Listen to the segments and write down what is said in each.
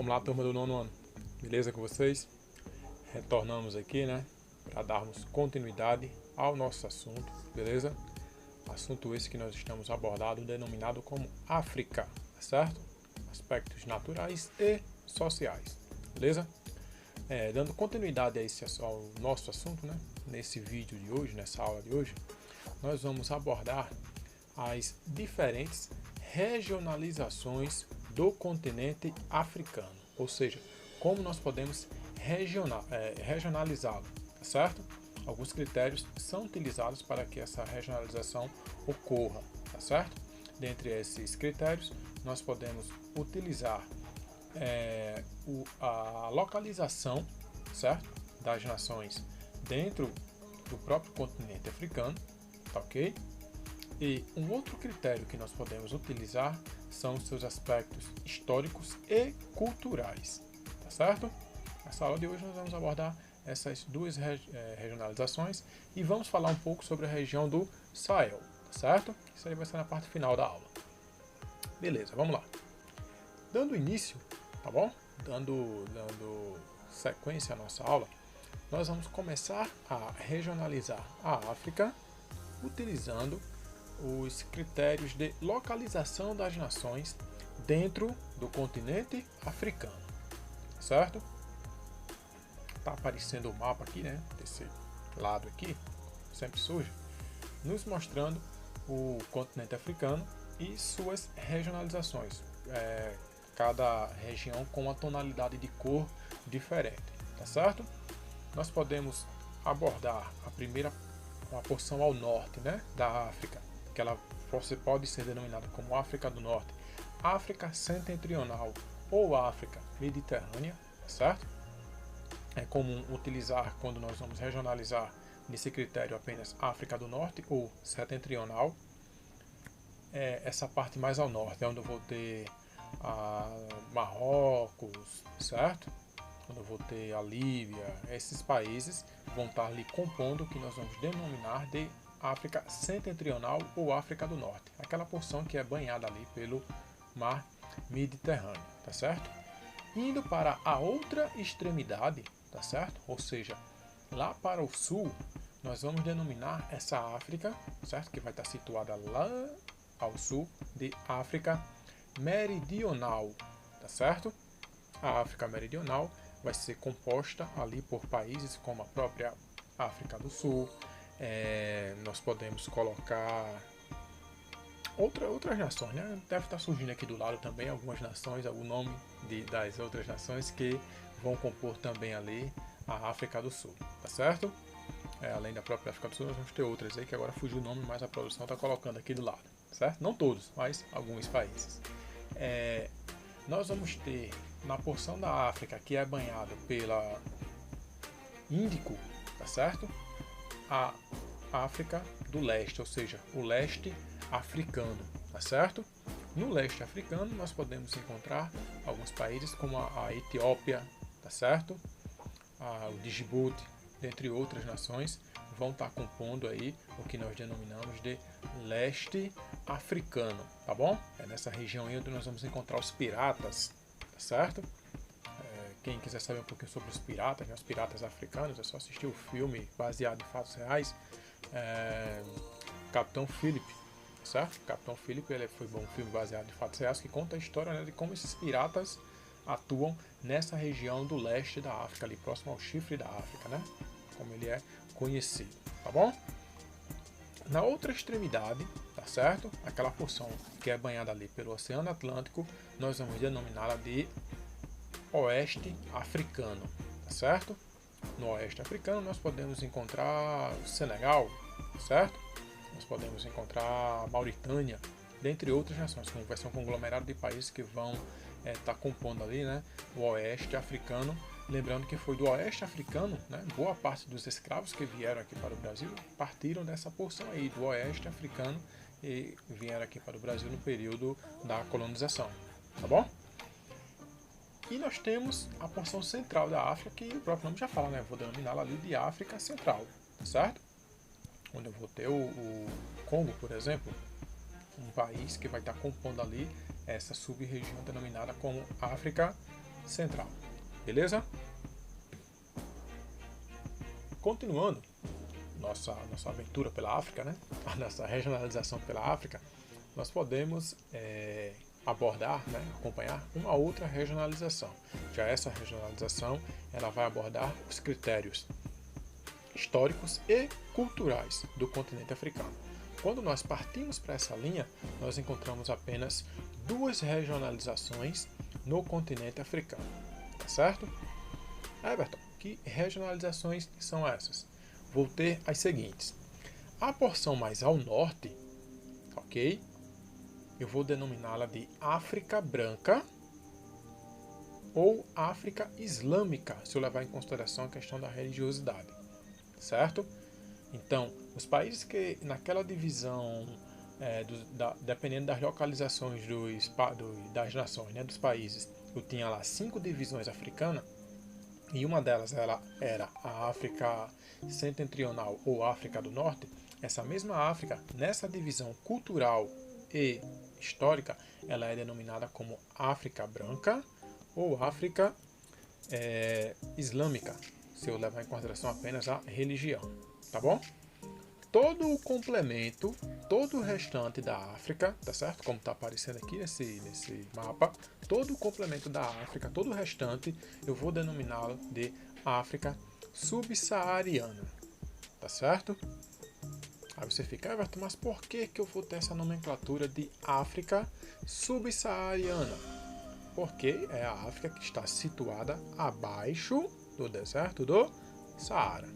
Vamos lá, turma do nono ano. Beleza com vocês? Retornamos aqui, né? Para darmos continuidade ao nosso assunto, beleza? Assunto esse que nós estamos abordando, denominado como África, tá certo? Aspectos naturais e sociais, beleza? Dando continuidade a ao nosso assunto, né? Nesse vídeo de hoje, nessa aula de hoje, nós vamos abordar as diferentes regionalizações do continente africano, ou seja, como nós podemos regionalizá-lo, tá certo? Alguns critérios são utilizados para que essa regionalização ocorra, tá certo? Dentre esses critérios, nós podemos utilizar a localização, certo? Das nações dentro do próprio continente africano, tá ok? E um outro critério que nós podemos utilizar são os seus aspectos históricos e culturais, tá certo? Nessa aula de hoje nós vamos abordar essas duas regionalizações e vamos falar um pouco sobre a região do Sahel, tá certo? Isso aí vai ser na parte final da aula. Beleza, vamos lá. Dando início, tá bom? Dando sequência à nossa aula, nós vamos começar a regionalizar a África utilizando os critérios de localização das nações dentro do continente africano, certo? Tá aparecendo o mapa aqui, né? Desse lado aqui, sempre surge, nos mostrando o continente africano e suas regionalizações. Cada região com uma tonalidade de cor diferente, tá certo? Nós podemos abordar uma porção ao norte, né, da África, que ela pode ser denominada como África do Norte, África Setentrional ou África Mediterrânea, tá certo? É comum utilizar, quando nós vamos regionalizar nesse critério, apenas África do Norte ou Setentrional. Essa parte mais ao norte é onde eu vou ter Marrocos, certo? Quando eu vou ter a Líbia, esses países vão estar ali compondo o que nós vamos denominar de África Setentrional ou África do Norte, aquela porção que é banhada ali pelo mar Mediterrâneo, tá certo? Indo para a outra extremidade, tá certo? Ou seja, lá para o sul, nós vamos denominar essa África, certo? Que vai estar situada lá ao sul, de África Meridional, tá certo? A África Meridional vai ser composta ali por países como a própria África do Sul. Nós podemos colocar outras nações, né? Deve estar surgindo aqui do lado também algumas nações, algum nome das outras nações que vão compor também ali a África do Sul, tá certo? Além da própria África do Sul, nós vamos ter outras aí que agora fugiu o nome, mas a produção está colocando aqui do lado, certo? Não todos, mas alguns países. Nós vamos ter na porção da África que é banhada pela Índico, tá certo? A África do Leste, ou seja, o leste africano, tá certo? No leste africano nós podemos encontrar alguns países como a Etiópia, tá certo? O Djibouti, dentre outras nações, vão estar compondo aí o que nós denominamos de leste africano, tá bom? É nessa região aí onde nós vamos encontrar os piratas, tá certo? Quem quiser saber um pouquinho sobre os piratas, né, os piratas africanos, é só assistir o filme baseado em fatos reais, Capitão Philip, certo? Capitão Philip, foi um filme baseado em fatos reais que conta a história, né, de como esses piratas atuam nessa região do leste da África, ali próximo ao chifre da África, né? Como ele é conhecido, tá bom? Na outra extremidade, tá certo? Aquela porção que é banhada ali pelo Oceano Atlântico, nós vamos denominá-la de Oeste Africano, tá certo? No Oeste Africano nós podemos encontrar o Senegal, certo? Nós podemos encontrar a Mauritânia, dentre outras nações, como vai ser um conglomerado de países que vão estar compondo ali, né, o Oeste Africano. Lembrando que foi do Oeste Africano, né, boa parte dos escravos que vieram aqui para o Brasil partiram dessa porção aí do Oeste Africano e vieram aqui para o Brasil no período da colonização, tá bom? E nós temos a porção central da África, que o próprio nome já fala, né? Vou denominá-la ali de África Central, certo? Onde eu vou ter o Congo, por exemplo, um país que vai estar compondo ali essa sub-região denominada como África Central. Beleza? Continuando nossa aventura pela África, né? A nossa regionalização pela África, nós podemos abordar, né? Acompanhar uma outra regionalização. Já essa regionalização, ela vai abordar os critérios históricos e culturais do continente africano. Quando nós partimos para essa linha, nós encontramos apenas duas regionalizações no continente africano. Tá certo? Everton, que regionalizações são essas? Vou ter as seguintes. A porção mais ao norte, ok? Eu vou denominá-la de África Branca ou África Islâmica, se eu levar em consideração a questão da religiosidade, certo? Então, os países que naquela divisão, dependendo das localizações das nações, né, dos países, eu tinha lá 5 divisões africanas, e uma delas ela era a África Setentrional ou África do Norte. Essa mesma África, nessa divisão cultural e histórica, ela é denominada como África Branca ou África Islâmica, se eu levar em consideração apenas a religião, tá bom? Todo o complemento, todo o restante da África, tá certo? Como está aparecendo aqui nesse mapa, todo o complemento da África, todo o restante, eu vou denominá-lo de África Subsaariana, tá certo? Aí você fica, Everton, mas por que eu vou ter essa nomenclatura de África Subsaariana? Porque é a África que está situada abaixo do deserto do Saara,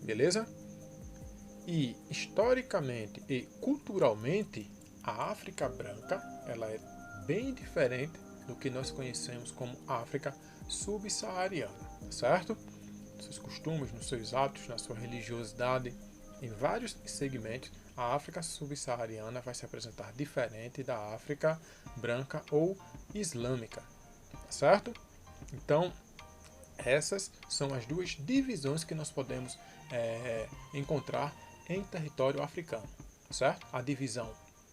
beleza? E historicamente e culturalmente, a África Branca ela é bem diferente do que nós conhecemos como África Subsaariana, certo? Nos seus costumes, nos seus hábitos, na sua religiosidade, em vários segmentos, a África Subsaariana vai se apresentar diferente da África Branca ou Islâmica, certo? Então, essas são as duas divisões que nós podemos encontrar em território africano, certo? A divisão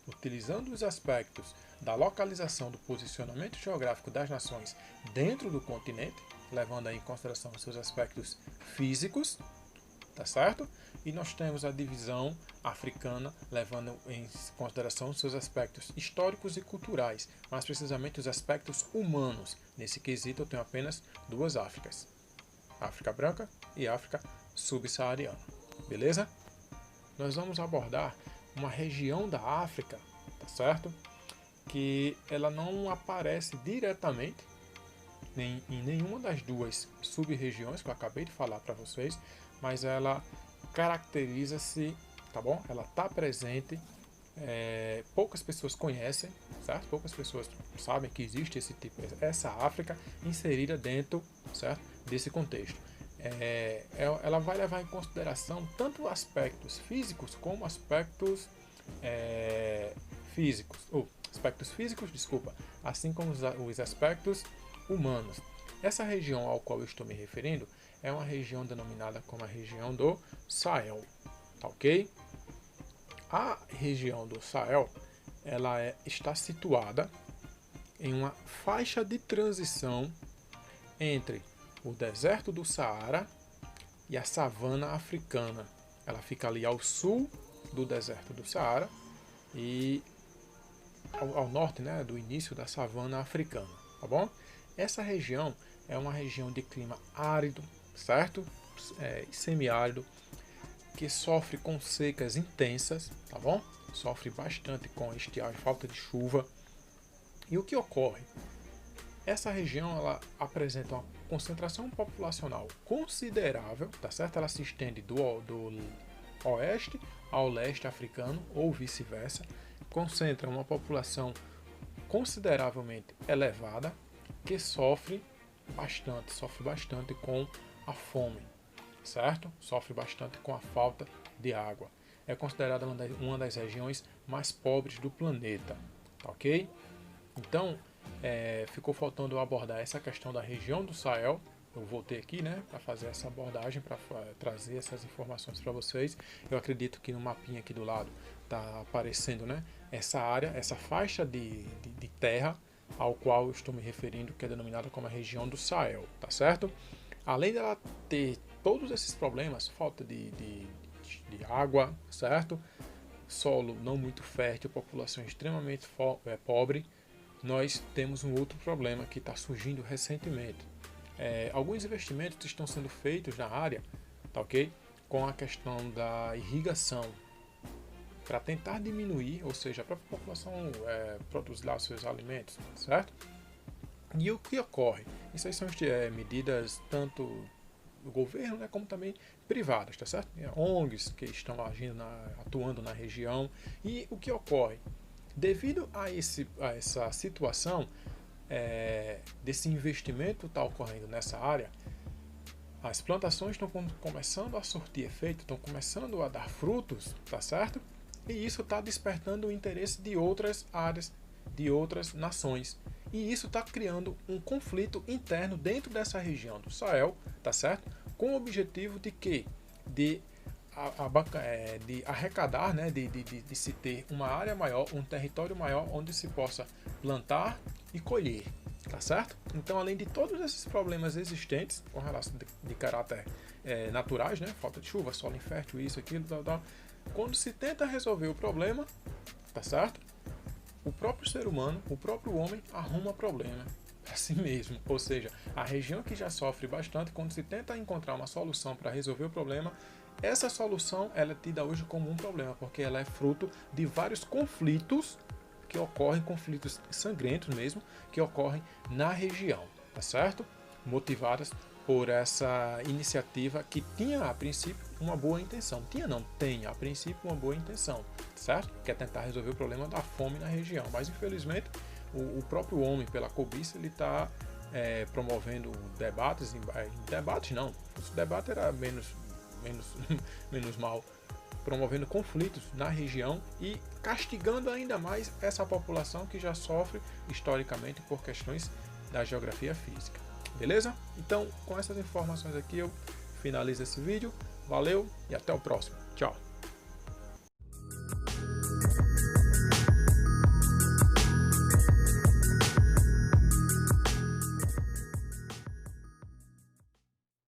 utilizando os aspectos da localização do posicionamento geográfico das nações dentro do continente, levando aí em consideração os seus aspectos físicos, tá certo? E nós temos a divisão africana levando em consideração os seus aspectos históricos e culturais, mais precisamente os aspectos humanos. Nesse quesito eu tenho apenas duas Áfricas, África Branca e África Subsaariana, beleza? Nós vamos abordar uma região da África, tá certo? Que ela não aparece diretamente em nenhuma das duas sub-regiões que eu acabei de falar para vocês, mas ela caracteriza-se, tá bom? Ela está presente, poucas pessoas conhecem, certo? Poucas pessoas sabem que existe essa África inserida dentro, certo? Desse contexto. Ela vai levar em consideração tanto aspectos físicos como aspectos assim como os aspectos humanos. Essa região ao qual eu estou me referindo é uma região denominada como a região do Sahel, tá ok? A região do Sahel ela está situada em uma faixa de transição entre o deserto do Saara e a savana africana. Ela fica ali ao sul do deserto do Saara e ao norte, né, do início da savana africana, tá bom? Essa região é uma região de clima árido, certo? Semiárido, que sofre com secas intensas, tá bom? Sofre bastante com estiagem, falta de chuva. E o que ocorre? Essa região ela apresenta uma concentração populacional considerável, tá certo? Ela se estende do oeste ao leste africano ou vice-versa, concentra uma população consideravelmente elevada que sofre bastante com a fome, certo? Sofre bastante com a falta de água. É considerada uma das regiões mais pobres do planeta, tá ok? Então, ficou faltando eu abordar essa questão da região do Sahel. Eu voltei aqui, né, para fazer essa abordagem, para trazer essas informações para vocês. Eu acredito que no mapinha aqui do lado está aparecendo, né, essa área, essa faixa de terra ao qual eu estou me referindo, que é denominada como a região do Sahel, tá certo? Além dela ter todos esses problemas, falta de água, certo? Solo não muito fértil, população extremamente pobre, nós temos um outro problema que está surgindo recentemente. Alguns investimentos estão sendo feitos na área, tá ok? Com a questão da irrigação, para tentar diminuir, ou seja, para a população produzir lá seus alimentos, certo? E o que ocorre? Isso aí são medidas tanto do governo, né, como também privadas, tá certo? ONGs que estão atuando na região. E o que ocorre? Devido a essa situação desse investimento está ocorrendo nessa área, as plantações estão começando a surtir efeito, estão começando a dar frutos, tá certo? E isso está despertando o interesse de outras áreas, de outras nações. E isso está criando um conflito interno dentro dessa região do Sahel, tá certo? Com o objetivo de quê? De arrecadar, né? de se ter uma área maior, um território maior onde se possa plantar e colher, tá certo? Então, além de todos esses problemas existentes com relação de caráter naturais, né? Falta de chuva, solo infértil, isso, aquilo, tal. Quando se tenta resolver o problema, tá certo? O próprio ser humano, o próprio homem, arruma problema para si mesmo. Ou seja, a região que já sofre bastante, quando se tenta encontrar uma solução para resolver o problema, essa solução ela é tida hoje como um problema, porque ela é fruto de vários conflitos que ocorrem, conflitos sangrentos mesmo, que ocorrem na região, tá certo? Motivadas por essa iniciativa que tinha a princípio uma boa intenção. Tem a princípio uma boa intenção, certo? Que é tentar resolver o problema da fome na região. Mas infelizmente o próprio homem, pela cobiça, ele está promovendo debates, debates não, o debate era menos mal, promovendo conflitos na região e castigando ainda mais essa população que já sofre historicamente por questões da geografia física. Beleza? Então, com essas informações aqui eu finalizo esse vídeo. Valeu e até o próximo. Tchau!